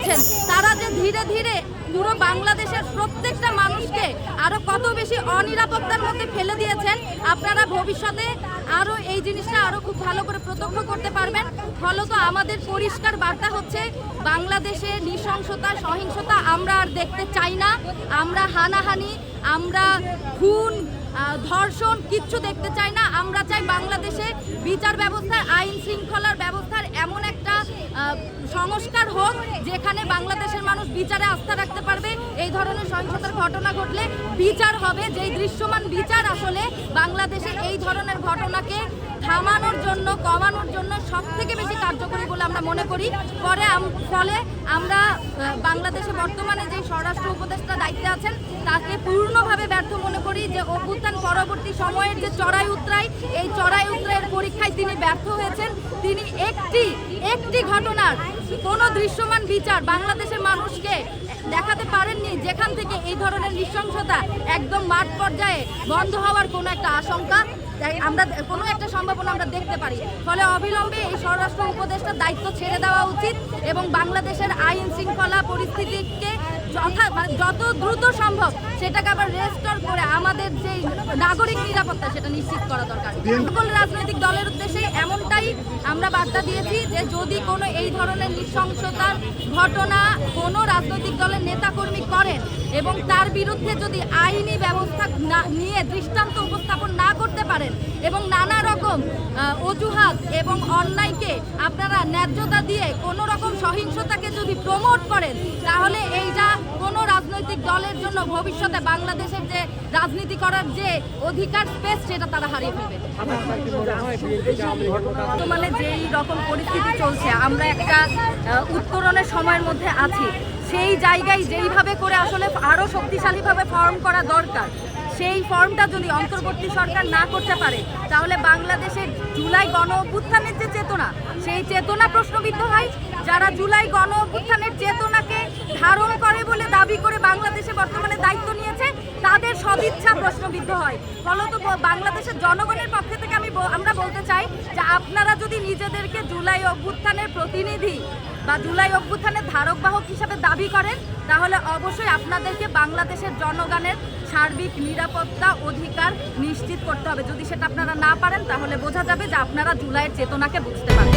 করছেন, তারা যে ধীরে ধীরে পুরো বাংলাদেশের প্রত্যেকটা মানুষকে আরো কত বেশি অনিরাপত্তার মধ্যে ফেলে দিয়েছেন, আপনারা ভবিষ্যতে আরো এই জিনিসটা আরো খুব ভালো করে প্রত্যক্ষ করতে পারবেন। ফলত আমাদের পরিষ্কার বার্তা হচ্ছে, বাংলাদেশে নৃশংসতা সহিংসতা আমরা আর দেখতে চাই না। আমরা হানাহানি, আমরা খুন ধর্ষণ কিচ্ছু দেখতে চাই না। আমরা চাই বাংলাদেশে বিচার ব্যবস্থার, আইন শৃঙ্খলার ব্যবস্থার এমন একটা সংস্কার হোক যেখানে বাংলাদেশের মানুষ বিচারে আস্থা রাখতে পারবে। এই ধরনের সহিংসতার ঘটনা ঘটলে বিচার হবে, যেই দৃশ্যমান বিচার আসলে বাংলাদেশে এই ধরনের ঘটনাকে থামানোর জন্য, কমানোর জন্য সবথেকে বেশি কার্যকরী বলে আমরা মনে করি। ফলে আমরা বাংলাদেশে বর্তমানে যে স্বরাষ্ট্র উপদেষ্টা দায়িত্বে আছেন তাকে পূর্ণভাবে ব্যর্থ মনে করি। যে অভ্যুত্থান পরবর্তী সময়ের যে চড়াই উতরাই, এই চড়াই উতরাইয়ের পরীক্ষায় তিনি ব্যর্থ হয়েছেন। তিনি একটি ঘটনার কোনো দৃশ্যমান বিচার বাংলাদেশের মানুষকে দেখাতে পারেননি যেখান থেকে এই ধরনের নৃশংসতা একদম মাঠ পর্যায়ে বন্ধ হওয়ার কোনো একটা আশঙ্কা, আমরা কোনো একটা সম্ভাবনা আমরা দেখতে পারি। ফলে অবিলম্বে এই স্বরাষ্ট্র উপদেষ্টার দায়িত্ব ছেড়ে দেওয়া উচিত এবং বাংলাদেশের আইন শৃঙ্খলা পরিস্থিতিকে যত দ্রুত সম্ভব সেটাকে আবার রেস্টোর করে আমাদের যে নাগরিক নিরাপত্তা সেটা নিশ্চিত করা দরকার। সকল রাজনৈতিক দলের উদ্দেশ্যে এমনটাই আমরা বার্তা দিয়েছি যে যদি কোনো এই ধরনের নৃশংসতার ঘটনা কোনো রাজনৈতিক দলের নেতাকর্মী করেন এবং তার বিরুদ্ধে যদি আইনি ব্যবস্থা নিয়ে দৃষ্টান্ত উপস্থাপন না করতে পারেন এবং নানা রকম অজুহাত এবং অন্যায়কে আপনারা ন্যায্যতা দিয়ে কোনো রকম সহিংসতাকে যদি প্রমোট করেন, তাহলে এইটা কোনো রাজনৈতিক দলের জন্য ভবিষ্যতে বাংলাদেশের যে রাজনীতি করার যে অধিকার স্পেস সেটা তারা হারিয়ে ফেলবে। বর্তমানে যেই রকম পরিস্থিতি চলছে, আমরা একটা উত্তরণের সময়ের মধ্যে আছি। সেই জায়গায় যেইভাবে করে আসলে আরও শক্তিশালীভাবে ফর্ম করা দরকার, সেই ফর্মটা যদি অন্তর্বর্তী সরকার না করতে পারে তাহলে বাংলাদেশের জুলাই গণ অভ্যুত্থানের যে চেতনা, সেই চেতনা প্রশ্নবিদ্ধ হয়। যারা জুলাই গণ অভ্যুত্থানের চেতনাকে ধারণ করে বলে দাবি করে বাংলাদেশে বর্তমানে দায়িত্ব নিয়েছে, তাদের সদিচ্ছা প্রশ্নবিদ্ধ হয়। ফলত বাংলাদেশের জনগণের পক্ষ থেকে আমরা বলতে চাই যে আপনারা যদি নিজেদেরকে জুলাই অভ্যুত্থানের প্রতিনিধি বা জুলাই অভ্যুত্থানের ধারক বাহক হিসাবে দাবি করেন, তাহলে অবশ্যই আপনাদেরকে বাংলাদেশের জনগণের সার্বিক নিরাপত্তা অধিকার নিশ্চিত করতে হবে। যদি সেটা আপনারা না পারেন তাহলে বোঝা যাবে যে আপনারা জুলাইয়ের চেতনাকে বুঝতে পারেন।